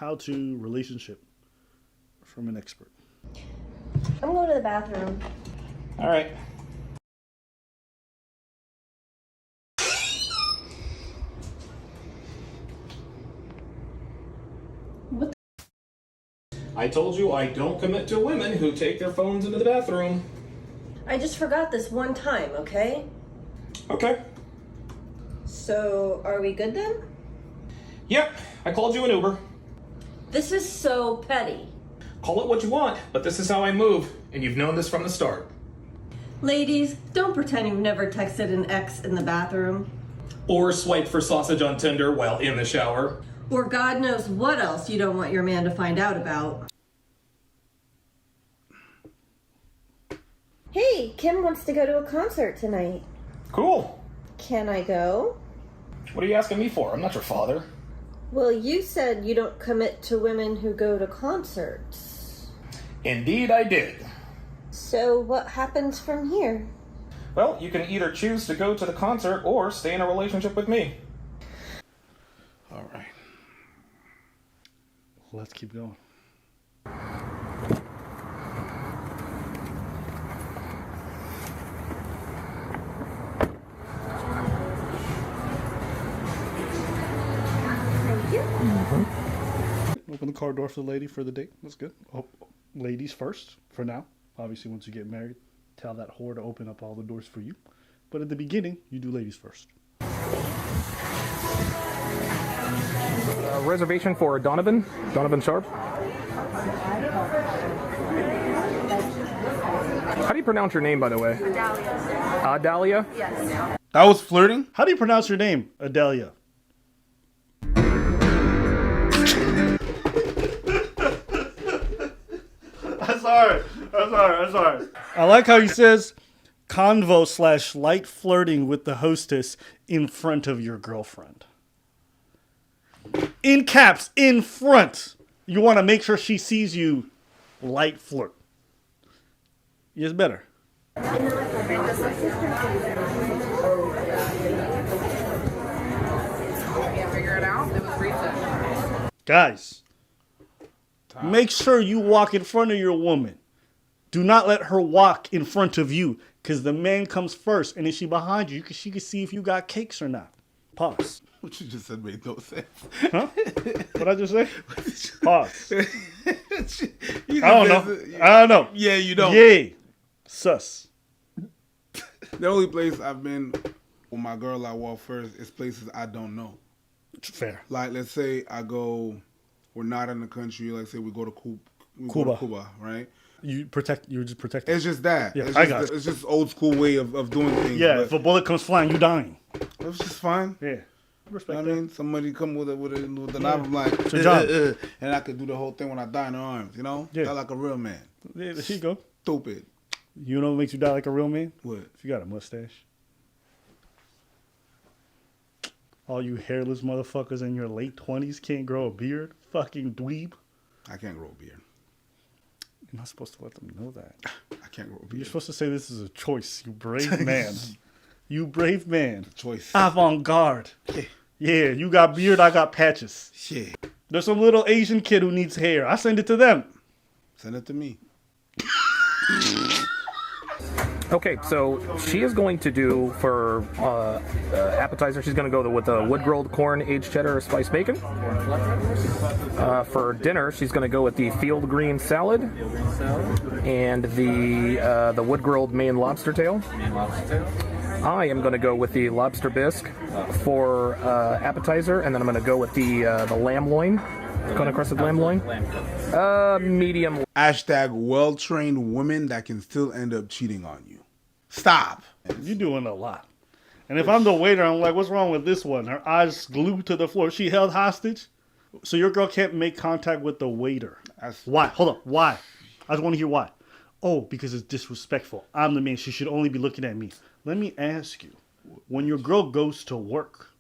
how-to relationship from an expert. I'm going to the bathroom. All right. What I told you I don't commit to women who take their phones into the bathroom. I just forgot this one time, okay? Okay. So, are we good then? Yep, I called you an Uber. This is so petty. Call it what you want, but this is how I move, and you've known this from the start. Ladies, don't pretend you've never texted an ex in the bathroom. Or swiped for sausage on Tinder while in the shower. Or God knows what else you don't want your man to find out about. Hey, Kim wants to go to a concert tonight. Cool. Can I go? What are you asking me for? I'm not your father. Well, you said you don't commit to women who go to concerts. Indeed I did. So what happens from here? Well, you can either choose to go to the concert or stay in a relationship with me. All right. Let's keep going. Open the car door for the lady for the date. That's good. Oh, ladies first for now. Obviously, once you get married, tell that whore to open up all the doors for you. But at the beginning, you do ladies first. Reservation for Donovan Sharp. How do you pronounce your name, by the way? Adalia. Adalia? Yes. That was flirting? How do you pronounce your name, Adelia? I'm sorry. I like how he says convo / light flirting with the hostess in front of your girlfriend. In caps, in front. You want to make sure she sees you light flirt. It's better. Can't figure it out. It was recent. Guys, make sure you walk in front of your woman. Do not let her walk in front of you, because the man comes first, and if she behind you, she can see if you got cakes or not. Pause. What you just said made no sense. Huh? What I just say? Pause. I I don't know. Yeah, you don't. Yay. Sus. The only place I've been with my girl I walk first is places I don't know. Fair. Like, let's say we're not in the country. Like, say we go to Cuba, right? You just protecting. It's just that. Yeah, It's just old school way of doing things. Yeah, but if a bullet comes flying, you dying. it's just fine. Yeah. Respect I that. mean, somebody come with a knife, I'm like, It's your job. and I could do the whole thing when I die in her arms, you know? Yeah. Die like a real man. Yeah, there you go. Stupid. You know what makes you die like a real man? What? If you got a mustache. All you hairless motherfuckers in your late 20s can't grow a beard? Fucking dweeb. I can't grow a beard. You're not supposed to let them know that. I can't grow a You're beard. supposed to say this is a choice, you brave man. You brave man. Choice. Avant-garde. Yeah, you got beard, I got patches. Shit. There's some little Asian kid who needs hair. I send it to them. Send it to me. Okay, so she is going to do for appetizer. She's going to go with the wood-grilled corn, aged cheddar, spiced bacon. For dinner, she's going to go with the field green salad and the wood-grilled Maine lobster tail. I am going to go with the lobster bisque for appetizer, and then I'm going to go with the lamb loin, cone-crusted lamb loin. Medium. Hashtag well-trained women that can still end up cheating on you. Stop. You're doing a lot. And if I'm the waiter, I'm like, what's wrong with this one? Her eyes glued to the floor. She held hostage. So your girl can't make contact with the waiter. Why? Hold on. Why? I just want to hear why. Oh, because it's disrespectful. I'm the man. She should only be looking at me. Let me ask you. When your girl goes to work,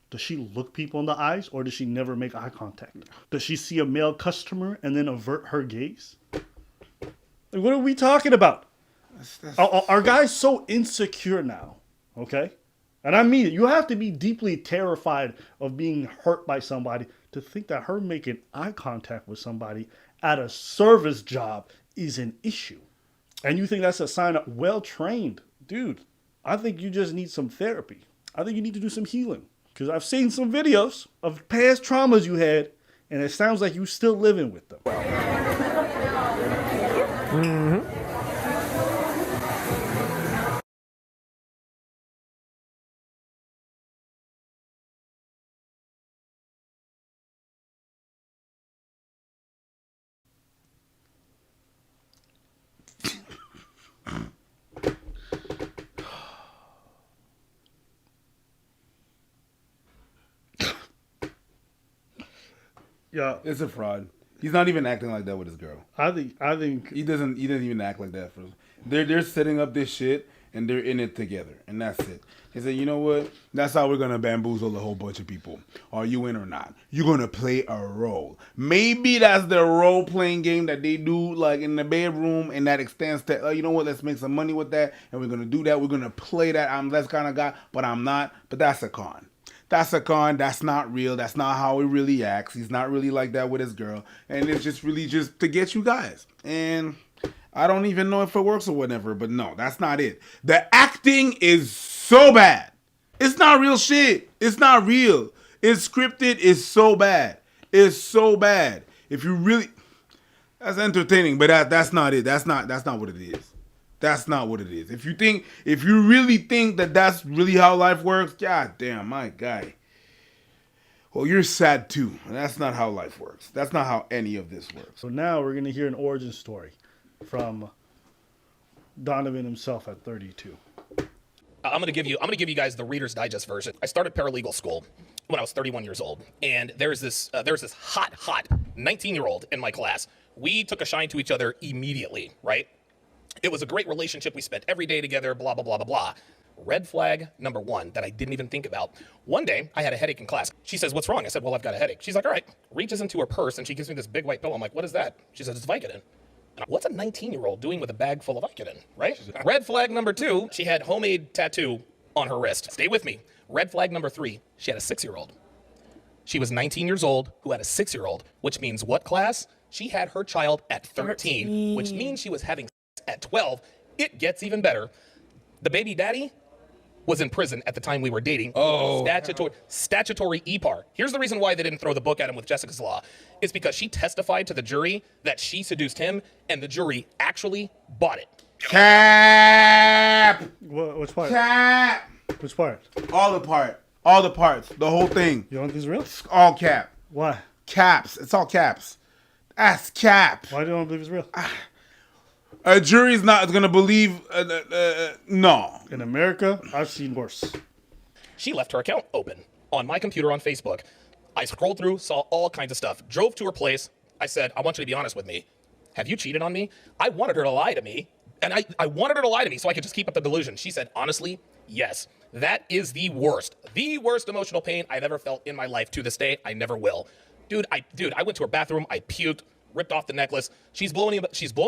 does she look people in the eyes or does she never make eye contact? Does she see a male customer and then avert her gaze? Like, what are we talking about? Are guys so insecure now? Okay? And I mean it. You have to be deeply terrified of being hurt by somebody to think that her making eye contact with somebody at a service job is an issue. And you think that's a sign of well-trained. Dude, I think you just need some therapy. I think you need to do some healing. Because I've seen some videos of past traumas you had, and it sounds like you're still living with them. Yeah, It's a fraud. He's not even acting like that with his girl. I think He doesn't even act like that. They're setting up this shit and they're in it together, and that's it. He said, you know what? That's how we're gonna bamboozle a whole bunch of people. Are you in or not? You're gonna play a role. Maybe that's the role playing game that they do, like in the bedroom, and that extends to, you know what? Let's make some money with that, and we're gonna do that. We're gonna play that. I'm that kind of guy, but I'm not. But that's a con. That's a con. That's not real. That's not how he really acts. He's not really like that with his girl. And it's just really just to get you guys. And I don't even know if it works or whatever, but no, that's not it. The acting is so bad. It's not real shit. It's not real. It's scripted. It's so bad. It's so bad. If you really, that's entertaining, but that's not it. That's not what it is. That's not what it is. If you really think that that's really how life works, god damn, my guy. Well, you're sad too. That's not how life works. That's not how any of this works. so. Now we're gonna hear an origin story from Donovan himself at 32. I'm gonna give you guys the Reader's Digest version. I started paralegal school when I was 31 years old, and there's this hot 19-year-old in my class. We took a shine to each other immediately, right? It was a great relationship. We spent every day together, blah, blah, blah, blah, blah. Red flag number one that I didn't even think about. One day, I had a headache in class. She says, what's wrong? I said, well, I've got a headache. She's like, all right. Reaches into her purse, and she gives me this big white pill. I'm like, what is that? She says, it's Vicodin. And what's a 19-year-old doing with a bag full of Vicodin, right? Red flag number two, she had homemade tattoo on her wrist. Stay with me. Red flag number three, she had a 6-year-old. She was 19 years old who had a 6-year-old, which means what, class? She had her child at 13, which means she was having at 12. It gets even better. The baby daddy was in prison at the time we were dating. Oh. Statutory EPAR. Here's the reason why they didn't throw the book at him with Jessica's Law. It's because she testified to the jury that she seduced him, and the jury actually bought it. Cap! Which part? Cap! Which part? All the parts. The whole thing. You don't think it's real? All cap. Why? Caps. It's all caps. That's cap. Why do you don't believe it's real? A jury's not going to believe. No. In America, I've seen worse. She left her account open on my computer on Facebook. I scrolled through, saw all kinds of stuff, drove to her place. I said, I want you to be honest with me. Have you cheated on me? I wanted her to lie to me. And I wanted her to lie to me so I could just keep up the delusion. She said, honestly, yes. That is the worst emotional pain I've ever felt in my life. To this day, I never will. Dude, I went to her bathroom. I puked, ripped off the necklace. She's blowing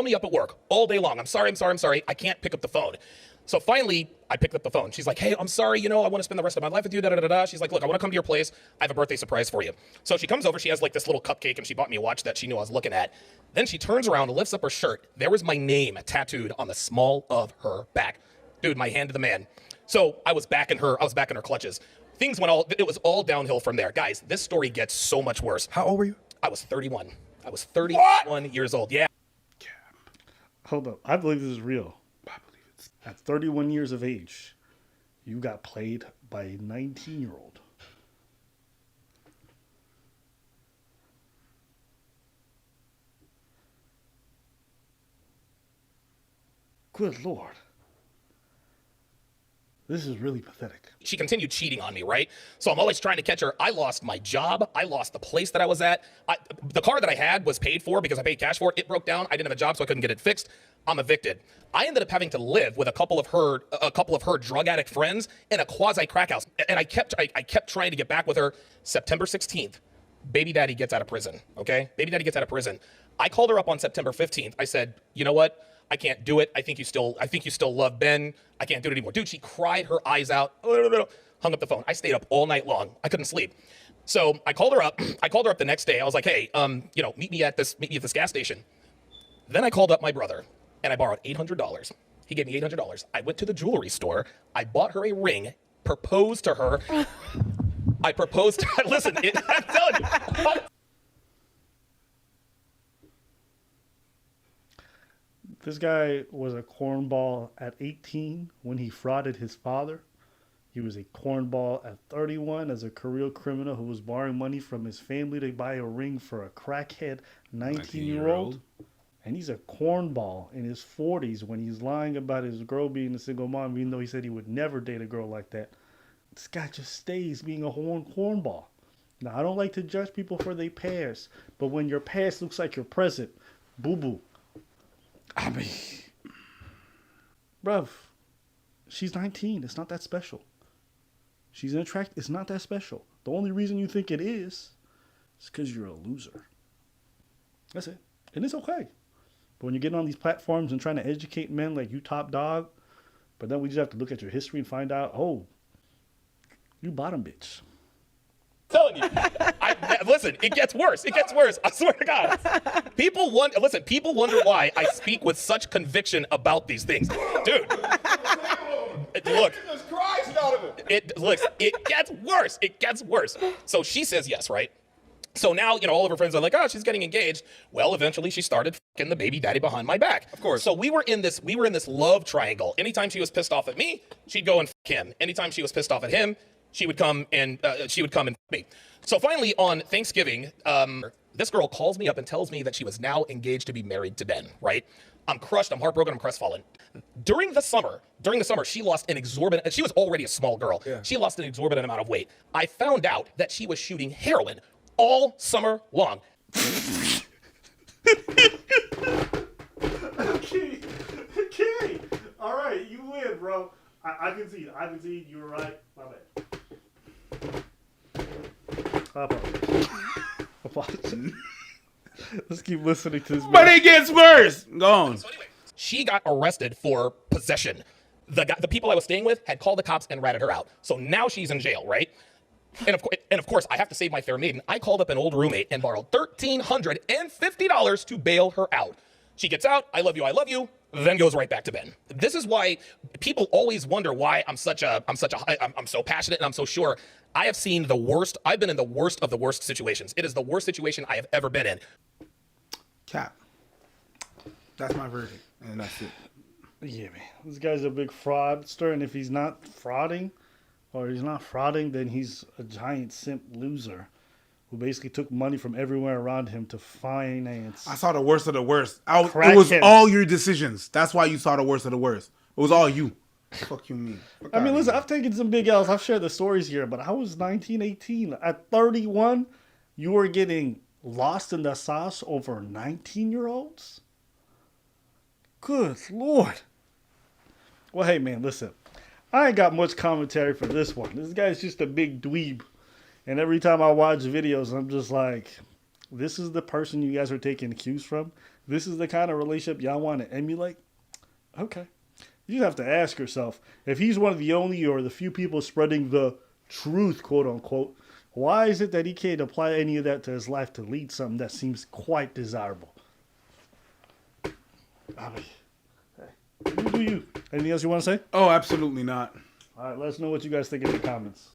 me up at work all day long. I'm sorry. I can't pick up the phone. So finally, I picked up the phone. She's like, hey, I'm sorry. I want to spend the rest of my life with you. She's like, look, I want to come to your place. I have a birthday surprise for you. So she comes over. She has like this little cupcake, and she bought me a watch that she knew I was looking at. Then she turns around and lifts up her shirt. There was my name tattooed on the small of her back. Dude, my hand to the man. So I was back in her clutches. It was all downhill from there. Guys, this story gets so much worse. How old were you? I was 31. I was 31 years old. Yeah. Hold up. I believe this is real. I believe it's. At 31 years of age, you got played by a 19-year-old. Good Lord. This is really pathetic. She continued cheating on me, right? So I'm always trying to catch her. I lost my job. I lost the place that I was at. The car that I had was paid for because I paid cash for it. It broke down. I didn't have a job, so I couldn't get it fixed. I'm evicted. I ended up having to live with a couple of her drug addict friends in a quasi crack house. And I kept trying to get back with her. September 16th, baby daddy gets out of prison. Okay? Baby daddy gets out of prison. I called her up on September 15th. I said, you know what? I can't do it. I think you still love Ben. I can't do it anymore. Dude, she cried her eyes out. Hung up the phone. I stayed up all night long. I couldn't sleep. So I called her up. I called her up the next day. I was like, hey, meet me at this gas station. Then I called up my brother and I borrowed $800. He gave me $800. I went to the jewelry store. I bought her a ring, proposed to her. I proposed. Listen, I'm telling you. This guy was a cornball at 18 when he frauded his father. He was a cornball at 31 as a career criminal who was borrowing money from his family to buy a ring for a crackhead 19-year-old. And he's a cornball in his 40s when he's lying about his girl being a single mom, even though he said he would never date a girl like that. This guy just stays being a cornball. Now, I don't like to judge people for their past, but when your past looks like your present, boo-boo. I mean, bruv, she's 19. It's not that special. She's an attract. It's not that special. The only reason you think it is because you're a loser. That's it. And it's okay. But when you're getting on these platforms and trying to educate men like you top dog, but then we just have to look at your history and find out, oh, you bottom bitch. Telling you, listen, it gets worse. It gets worse. I swear to God. People wonder why I speak with such conviction about these things, dude. Look, it gets worse. It gets worse. So she says yes, right? So now, all of her friends are like, oh, she's getting engaged. Well, eventually she started fucking the baby daddy behind my back. Of course. So we were in this love triangle. Anytime she was pissed off at me, she'd go and fuck him. Anytime she was pissed off at him, she would come and fuck me. So finally on Thanksgiving, this girl calls me up and tells me that she was now engaged to be married to Ben, right? I'm crushed, I'm heartbroken, I'm crestfallen. During the summer, she lost an exorbitant, she was already a small girl. Yeah. She lost an exorbitant amount of weight. I found out that she was shooting heroin all summer long. Okay. All right, you win, bro. I can see it. You were right. My bad. Apologies. Let's keep listening to this. But it gets worse. Go on. So anyway, she got arrested for possession. The people I was staying with had called the cops and ratted her out. So now she's in jail, right? And of course, I have to save my fair maiden. I called up an old roommate and borrowed $1,350 to bail her out. She gets out. I love you. Then goes right back to Ben. This is why people always wonder why I'm so passionate and I'm so sure. I have seen the worst. I've been in the worst of the worst situations. It is the worst situation I have ever been in. Cap. That's my verdict, and that's it. Yeah, man. This guy's a big fraudster, and if he's not frauding, then he's a giant simp loser who basically took money from everywhere around him to finance. I saw the worst of the worst. It was all your decisions. That's why you saw the worst of the worst. It was all you. Fuck you mean? I mean, listen, I've taken some big L's. I've shared the stories here, but I was 19, 18. At 31, you were getting lost in the sauce over 19-year-olds? Good Lord. Well, hey, man, listen. I ain't got much commentary for this one. This guy's just a big dweeb. And every time I watch videos, I'm just like, this is the person you guys are taking cues from? This is the kind of relationship y'all want to emulate? Okay. You have to ask yourself, if he's one of the only or the few people spreading the truth, quote unquote, why is it that he can't apply any of that to his life to lead something that seems quite desirable? I mean, hey, you do you. Anything else you want to say? Oh, absolutely not. All right, let us know what you guys think in the comments.